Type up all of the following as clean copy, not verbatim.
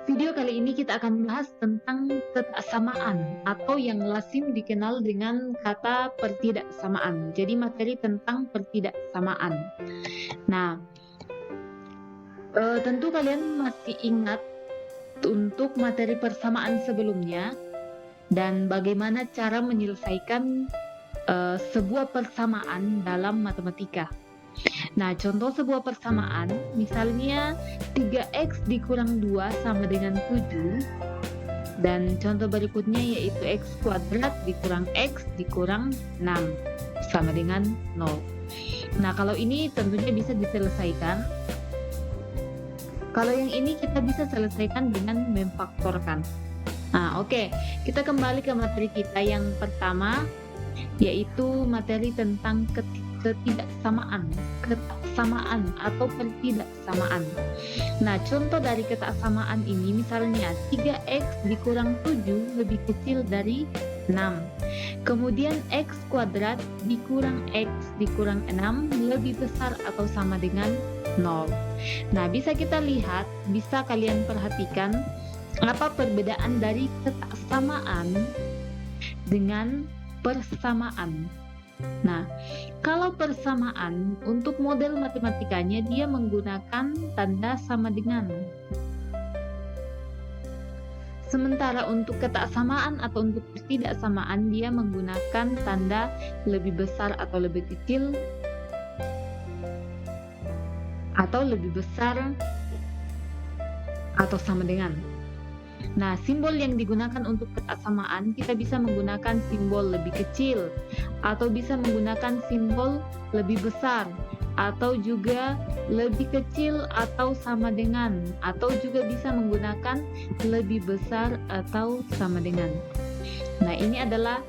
Video kali ini kita akan bahas tentang ketaksamaan atau yang lazim dikenal dengan kata pertidaksamaan. Jadi materi tentang pertidaksamaan. Nah, tentu kalian masih ingat untuk materi persamaan sebelumnya dan bagaimana cara menyelesaikan sebuah persamaan dalam matematika. Nah, contoh sebuah persamaan, misalnya 3x dikurang 2 sama dengan 7. Dan contoh berikutnya yaitu x kuadrat dikurang x dikurang 6 sama dengan 0. Nah, kalau ini tentunya bisa diselesaikan. Kalau yang ini kita bisa selesaikan dengan memfaktorkan. Nah, oke. Kita kembali ke materi kita yang pertama, yaitu materi tentang ketaksamaan atau pertidaksamaan. Nah, contoh dari ketaksamaan ini misalnya 3x dikurang 7 lebih kecil dari 6. Kemudian x kuadrat dikurang x dikurang 6 lebih besar atau sama dengan 0. Nah, bisa kita lihat, bisa kalian perhatikan apa perbedaan dari ketaksamaan dengan persamaan. Nah, kalau persamaan untuk model matematikanya dia menggunakan tanda sama dengan. Sementara untuk ketaksamaan atau untuk pertidaksamaan dia menggunakan tanda lebih besar atau lebih kecil atau lebih besar atau sama dengan. Nah, simbol yang digunakan untuk ketaksamaan kita bisa menggunakan simbol lebih kecil atau bisa menggunakan simbol lebih besar atau juga lebih kecil atau sama dengan, atau juga bisa menggunakan lebih besar atau sama dengan. Nah, ini adalah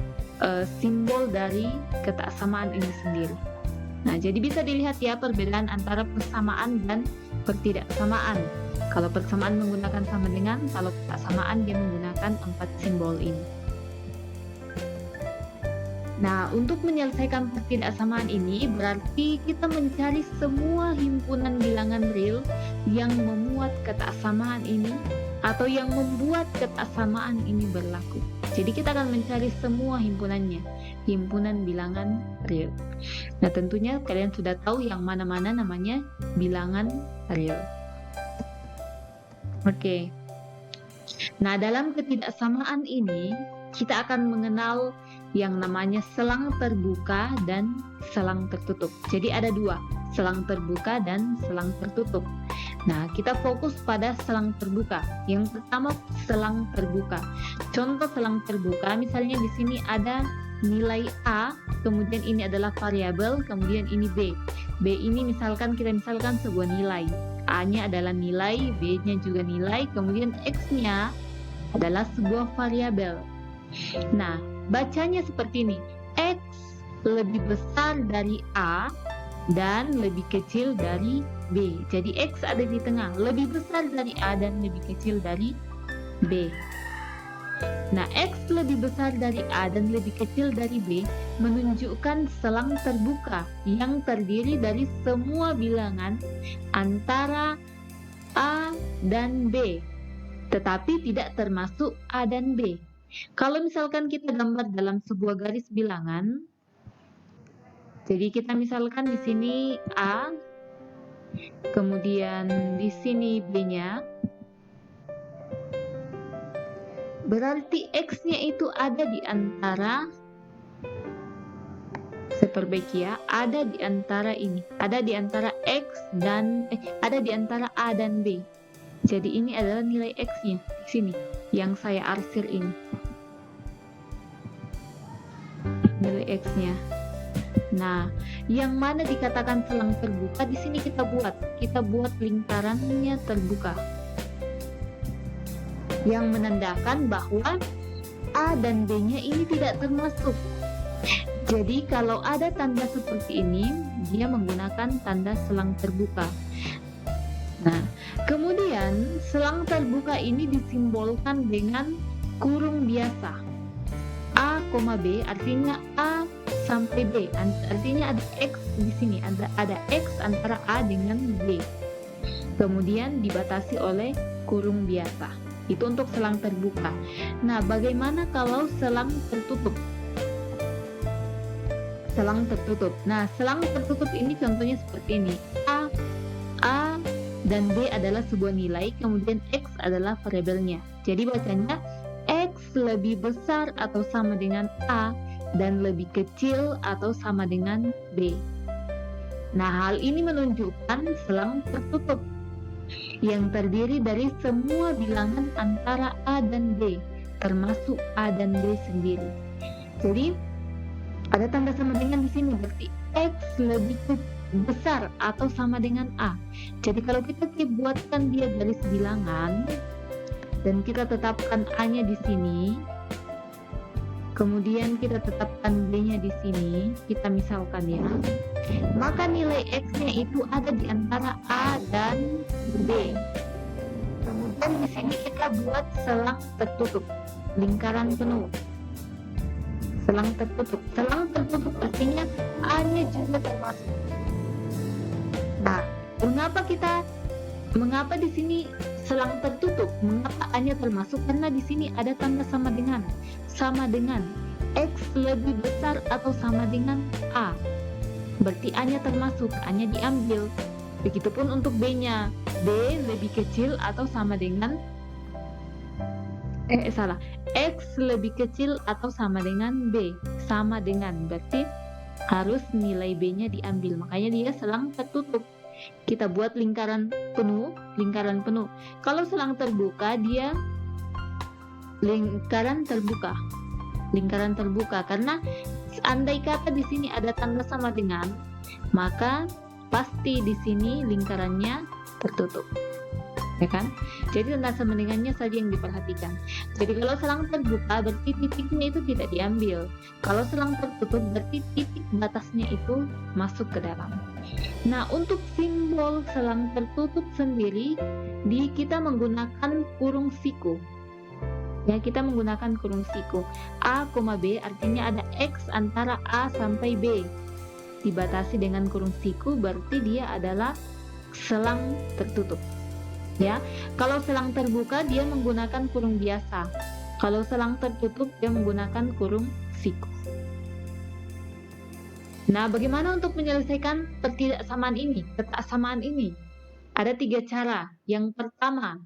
simbol dari ketaksamaan ini sendiri. Nah, jadi bisa dilihat ya perbedaan antara persamaan dan pertidaksamaan. Kalau persamaan menggunakan sama dengan, kalau ketaksamaan dia menggunakan 4 simbol ini. Nah, untuk menyelesaikan pertidaksamaan ini berarti kita mencari semua himpunan bilangan real yang memuat ketaksamaan ini atau yang membuat ketaksamaan ini berlaku. Jadi kita akan mencari semua himpunannya, himpunan bilangan real. Nah, tentunya kalian sudah tahu yang mana-mana namanya bilangan real. Oke. Nah, dalam ketidaksamaan ini kita akan mengenal yang namanya selang terbuka dan selang tertutup. Jadi ada dua, selang terbuka dan selang tertutup. Nah, kita fokus pada selang terbuka. Yang pertama, selang terbuka. Contoh selang terbuka, misalnya di sini ada nilai A, kemudian ini adalah variabel, kemudian ini B. B ini kita misalkan sebuah nilai. A-nya adalah nilai, B-nya juga nilai, kemudian X-nya adalah sebuah variabel. Nah, bacanya seperti ini. X lebih besar dari A dan lebih kecil dari B. Jadi X ada di tengah, lebih besar dari A dan lebih kecil dari B. Nah, X lebih besar dari A dan lebih kecil dari B menunjukkan selang terbuka yang terdiri dari semua bilangan antara A dan B, tetapi tidak termasuk A dan B. Kalau misalkan kita gambar dalam sebuah garis bilangan, jadi kita misalkan di sini A, kemudian di sini B-nya, berarti X-nya itu ada di antara, saya perbaiki ya, ada di antara ini, ada di antara X dan ada di antara A dan B. Jadi ini adalah nilai X-nya di sini yang saya arsir ini. Nilai X-nya. Nah, yang mana dikatakan selang terbuka di sini kita buat lingkarannya terbuka. Yang menandakan bahwa A dan B-nya ini tidak termasuk. Jadi kalau ada tanda seperti ini, dia menggunakan tanda selang terbuka. Nah, kemudian selang terbuka ini disimbolkan dengan kurung biasa. A, B, artinya A sampai B. Artinya ada X di sini, ada X antara A dengan B. Kemudian dibatasi oleh kurung biasa. Itu untuk selang terbuka. Nah, bagaimana kalau selang tertutup? Selang tertutup. Nah, selang tertutup ini contohnya seperti ini. A dan B adalah sebuah nilai, kemudian X adalah variabelnya. Jadi bacanya X lebih besar atau sama dengan A dan lebih kecil atau sama dengan B. Nah, hal ini menunjukkan selang tertutup yang terdiri dari semua bilangan antara A dan B, termasuk A dan B sendiri. Jadi, ada tanda sama dengan di sini, berarti X lebih besar atau sama dengan A. Jadi kalau kita buatkan dia garis bilangan dan kita tetapkan A-nya di sini, kemudian kita tetapkan B-nya di sini, kita misalkan ya, maka nilai X-nya itu ada di antara A dan B. Kemudian di sini kita buat selang tertutup, lingkaran penuh. Selang tertutup artinya A-nya juga termasuk. Nah, mengapa di sini selang tertutup? Mengapa A-nya termasuk? Karena di sini ada tanda sama dengan X lebih besar atau sama dengan A. Berarti A-nya termasuk, A-nya diambil. Begitupun untuk B-nya, B lebih kecil atau sama dengan X lebih kecil atau sama dengan B, sama dengan, berarti harus nilai B-nya diambil, makanya dia selang tertutup. Kita buat lingkaran penuh. Kalau selang terbuka dia lingkaran terbuka karena andai kata di sini ada tanda sama dengan, maka pasti di sini lingkarannya tertutup. Ya kan? Jadi tanda sama dengannya saja yang diperhatikan. Jadi kalau selang terbuka berarti titiknya itu tidak diambil. Kalau selang tertutup berarti titik batasnya itu masuk ke dalam. Nah, untuk simbol selang tertutup sendiri kita menggunakan kurung siku. Ya, kita menggunakan kurung siku. A, B artinya ada X antara A sampai B. Dibatasi dengan kurung siku berarti dia adalah selang tertutup. Ya, kalau selang terbuka dia menggunakan kurung biasa. Kalau selang tertutup dia menggunakan kurung siku. Nah, bagaimana untuk menyelesaikan ketidaksamaan ini? Ada 3 cara. Yang pertama,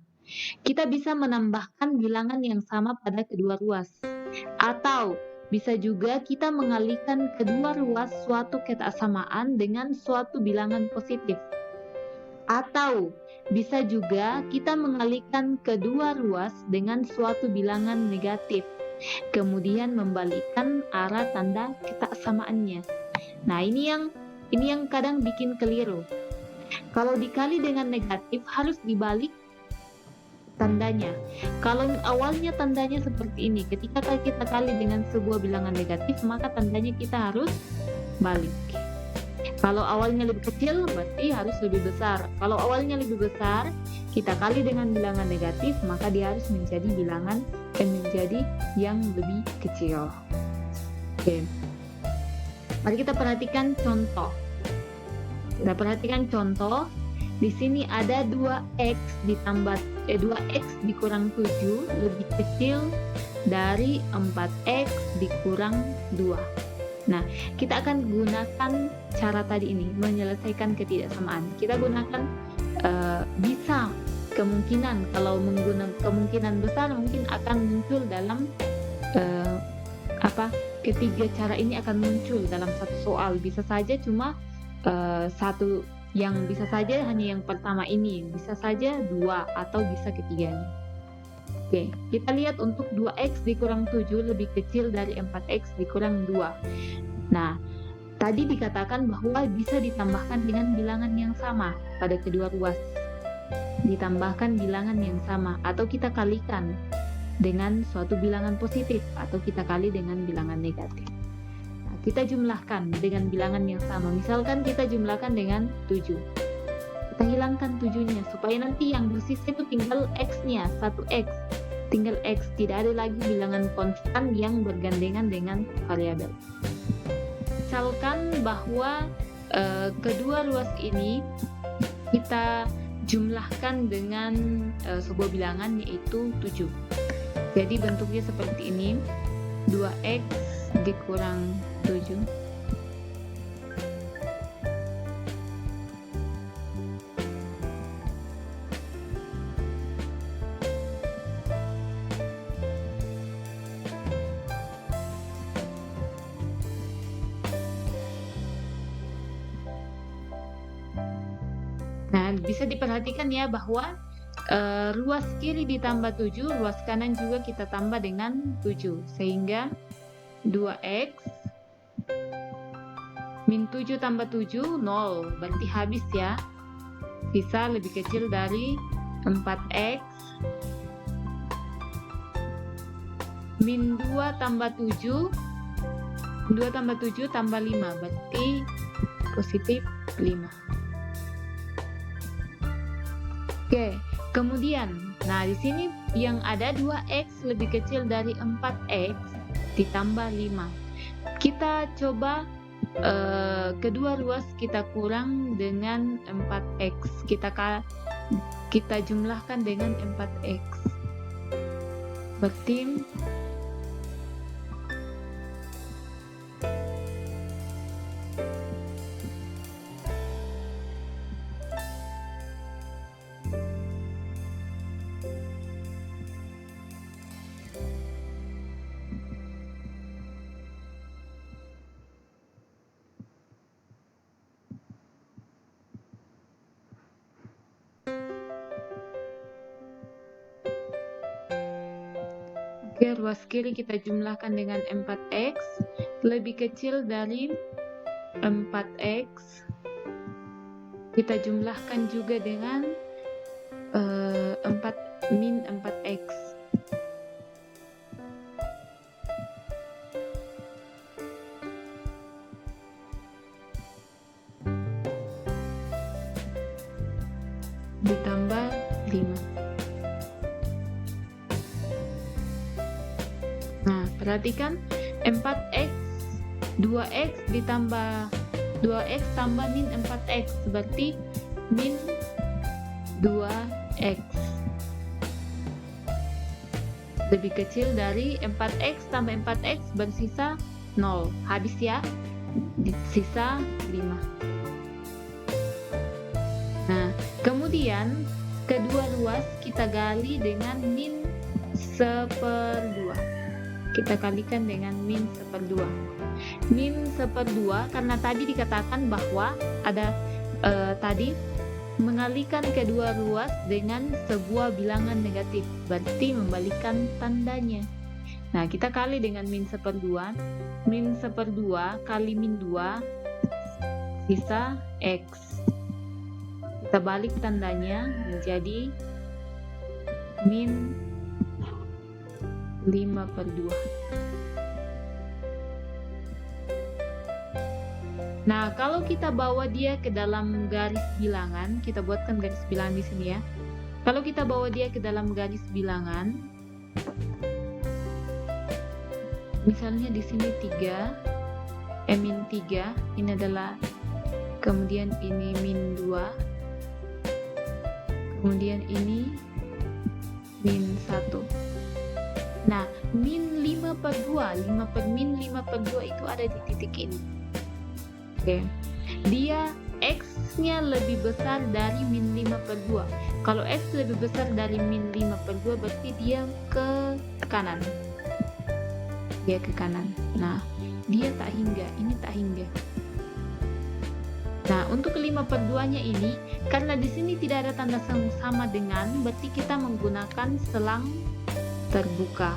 kita bisa menambahkan bilangan yang sama pada kedua ruas. Atau bisa juga kita mengalihkan kedua ruas suatu kesamaan dengan suatu bilangan positif. Atau bisa juga kita mengalihkan kedua ruas dengan suatu bilangan negatif, kemudian membalikkan arah tanda kesamaan-nya. Nah, ini yang kadang bikin keliru. Kalau dikali dengan negatif harus dibalik tandanya. Kalau awalnya tandanya seperti ini, ketika kita kali dengan sebuah bilangan negatif, maka tandanya kita harus balik. Kalau awalnya lebih kecil, berarti harus lebih besar. Kalau awalnya lebih besar, kita kali dengan bilangan negatif, maka dia harus menjadi menjadi yang lebih kecil. Oke. Mari kita perhatikan contoh. Di sini ada 2x dikurang 7 lebih kecil dari 4x dikurang 2. Nah, kita akan gunakan cara tadi ini menyelesaikan ketidaksamaan. Kita gunakan bisa, kemungkinan, kalau menggunakan kemungkinan besar mungkin akan muncul dalam ketiga cara ini akan muncul dalam satu soal. Bisa saja cuma satu, yang bisa saja hanya yang pertama ini, bisa saja 2 atau bisa ketiganya. Oke, kita lihat untuk 2x dikurang 7 lebih kecil dari 4x dikurang 2. Nah, tadi dikatakan bahwa bisa ditambahkan dengan bilangan yang sama pada kedua ruas. Ditambahkan bilangan yang sama, atau kita kalikan dengan suatu bilangan positif, atau kita kali dengan bilangan negatif. Nah, kita jumlahkan dengan bilangan yang sama. Misalkan kita jumlahkan dengan 7. Kita hilangkan 7-nya supaya nanti yang bersisa itu tinggal x-nya, 1x. Tinggal x, tidak ada lagi bilangan konstan yang bergandengan dengan variabel. Misalkan bahwa kedua ruas ini kita jumlahkan dengan sebuah bilangan yaitu 7. Jadi bentuknya seperti ini, 2x dikurang 7. Nah, bisa diperhatikan ya bahwa ruas kiri ditambah 7, ruas kanan juga kita tambah dengan 7. Sehingga 2x min 7 tambah 7, 0. Berarti habis ya. Sisa lebih kecil dari 4x min 2 tambah 7. 2 tambah 7 tambah 5. Berarti positif 5. Oke, kemudian, nah di sini yang ada 2x lebih kecil dari 4x ditambah 5. Kita coba kedua ruas kita kurang dengan 4x. Kita jumlahkan dengan 4x. Berarti ruas kiri kita jumlahkan dengan 4x lebih kecil dari 4x. Kita jumlahkan juga dengan 4 min 4x. Ditambah 5. Nah, perhatikan 4x, 2x ditambah 2x tambah min 4x berarti min 2x. Lebih kecil dari 4x tambah 4x bersisa 0. Habis ya, sisa 5. Nah, kemudian kedua ruas kita gali dengan min 1/2. Kita kalikan dengan min 1/2. Min 1/2 karena tadi dikatakan bahwa ada tadi mengalihkan kedua ruas dengan sebuah bilangan negatif, berarti membalikkan tandanya. Nah, kita kali dengan min 1/2. Min 1/2 kali min 2 sisa x. Kita balik tandanya menjadi min 5/2. Nah, kalau kita bawa dia ke dalam garis bilangan, kita buatkan garis bilangan di sini ya. Kalau kita bawa dia ke dalam garis bilangan, misalnya di sini 3, min 3, ini adalah, kemudian ini min 2, kemudian ini min 1. Nah, min 5/2, min 5/2 itu ada di titik ini. Oke, dia x-nya lebih besar dari min 5/2. Kalau x lebih besar dari min 5/2 berarti dia ke kanan. Dia ke kanan. Nah, dia tak hingga, ini tak hingga. Nah, untuk 5/2-nya ini, karena di sini tidak ada tanda sama dengan, berarti kita menggunakan selang terbuka.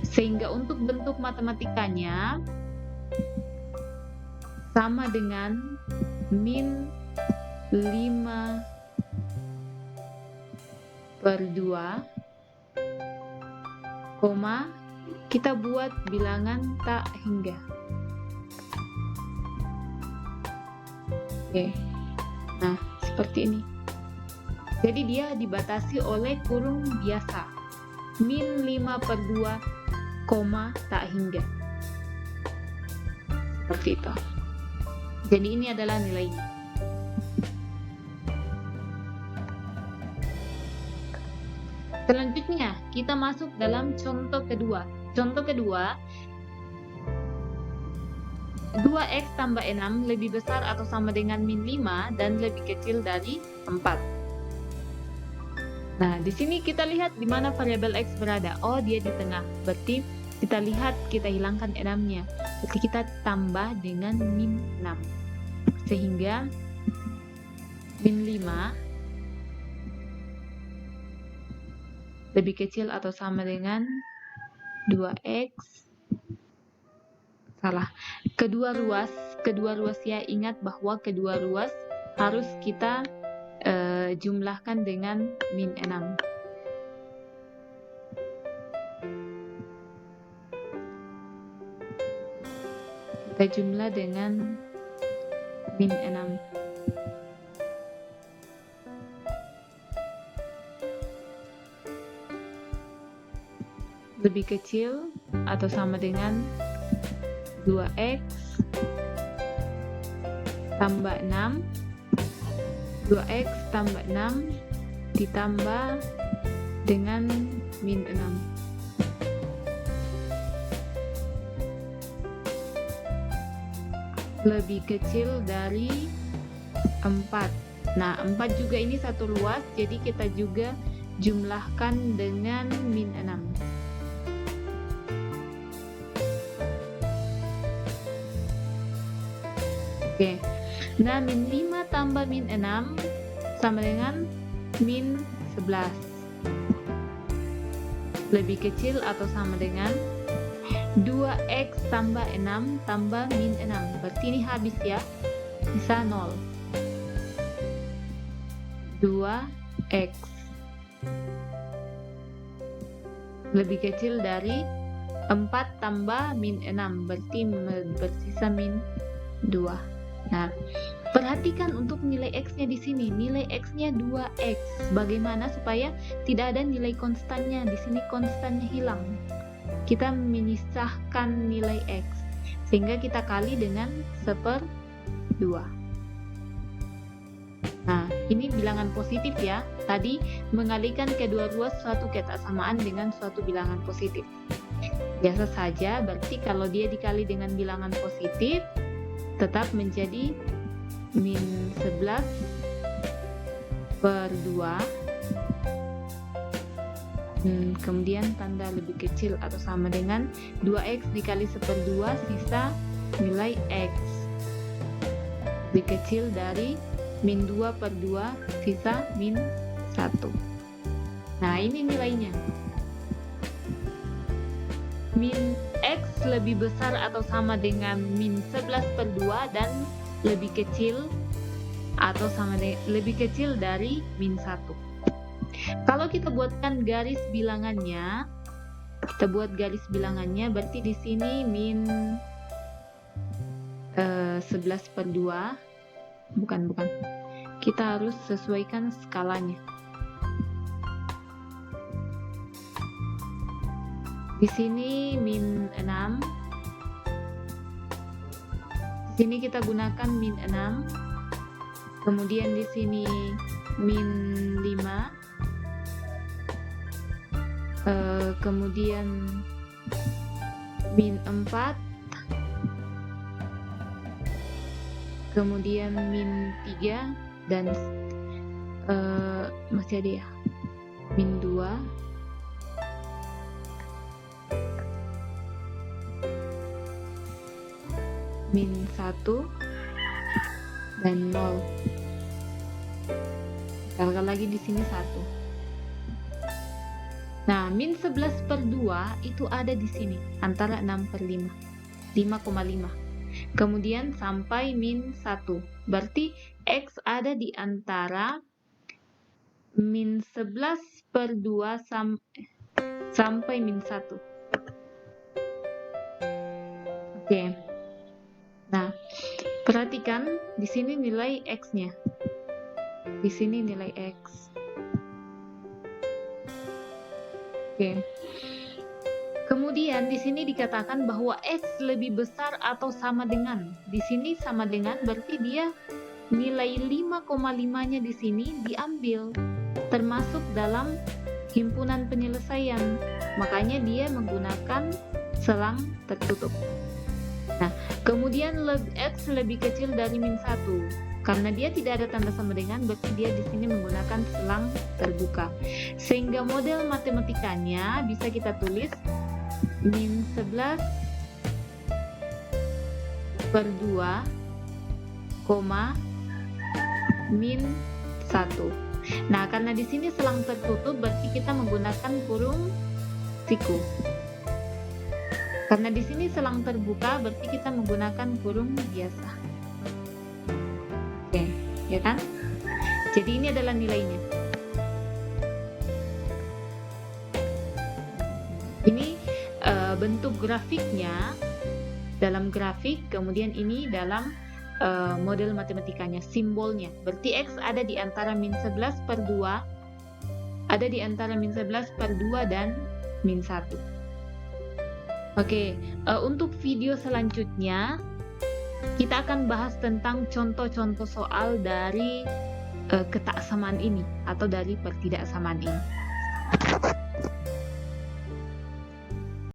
Sehingga untuk bentuk matematikanya sama dengan min 5/2, kita buat bilangan tak hingga. Oke, nah seperti ini. Jadi dia dibatasi oleh kurung biasa, min 5/2, tak hingga. Seperti itu. Jadi ini adalah nilainya. Selanjutnya, kita masuk dalam contoh kedua. Contoh kedua, 2x tambah 6 lebih besar atau sama dengan min 5 dan lebih kecil dari 4. Nah, di sini kita lihat di mana variabel x berada. Oh, dia di tengah. Berarti kita lihat, kita hilangkan 6-nya. Berarti kita tambah dengan min 6. Sehingga min 5 lebih kecil atau sama dengan 2x. Salah. Kedua ruas ya, ingat bahwa kedua ruas harus kita jumlahkan dengan min 6. Kita jumlah dengan min 6. Lebih kecil atau sama dengan 2x tambah 6. 2x tambah 6 ditambah dengan min 6. Lebih kecil dari 4. Nah, 4 juga ini satu ruas, jadi kita juga jumlahkan dengan min 6. Oke. Nah, min 5 tambah min 6 sama dengan min 11. Lebih kecil atau sama dengan 2x tambah 6 tambah min 6. Berarti ini habis ya. Bisa 0. 2x lebih kecil dari 4 tambah min 6. Berarti bersisa min 2. Nah, perhatikan untuk nilai x-nya di sini. Nilai x-nya 2x. Bagaimana supaya tidak ada nilai konstannya? Di sini konstannya hilang. Kita memisahkan nilai x. Sehingga kita kali dengan 1/2. Nah, ini bilangan positif ya. Tadi mengalihkan kedua ruas suatu kesamaan dengan suatu bilangan positif. Biasa saja, berarti kalau dia dikali dengan bilangan positif, tetap menjadi min 11/2. Kemudian tanda lebih kecil atau sama dengan 2x dikali 1/2, sisa nilai x lebih kecil dari min 2/2, sisa min 1. Nah, ini nilainya. Min x lebih besar atau sama dengan min 11/2 dan lebih kecil atau sama dengan lebih kecil dari min 1. Kalau kita buatkan garis bilangannya, berarti di sini min 11/2. Bukan. Kita harus sesuaikan skalanya. Di sini min 6. Di sini kita gunakan min 6. Kemudian di sini min 5. Kemudian min 4. Kemudian min 3 dan masih ada ya. Min 2. Min 1 dan 0. Tambahkan lagi di sini 1. Nah, min 11/2 itu ada di sini antara 6/5, 5,5. Kemudian sampai min 1. Berarti x ada di antara min 11/2 sampai min 1. Oke. Nah, perhatikan di sini nilai x-nya. Di sini nilai x. Oke. Kemudian di sini dikatakan bahwa x lebih besar atau sama dengan. Di sini sama dengan berarti dia nilai 5,5-nya di sini diambil termasuk dalam himpunan penyelesaian, makanya dia menggunakan selang tertutup. Nah, kemudian X lebih kecil dari min 1. Karena dia tidak ada tanda sama dengan, berarti dia di sini menggunakan selang terbuka. Sehingga model matematikanya bisa kita tulis min 11 per 2, min 1. Nah, karena di sini selang tertutup, berarti kita menggunakan kurung siku. Karena di sini selang terbuka, berarti kita menggunakan kurung biasa. Oke, ya kan? Jadi ini adalah nilainya. Ini bentuk grafiknya dalam grafik, kemudian ini dalam model matematikanya, simbolnya. Berarti X ada di antara min 11 per 2, ada di antara min 11 per 2 dan min 1. Oke, untuk video selanjutnya kita akan bahas tentang contoh-contoh soal dari ketaksamaan ini atau dari pertidaksamaan ini.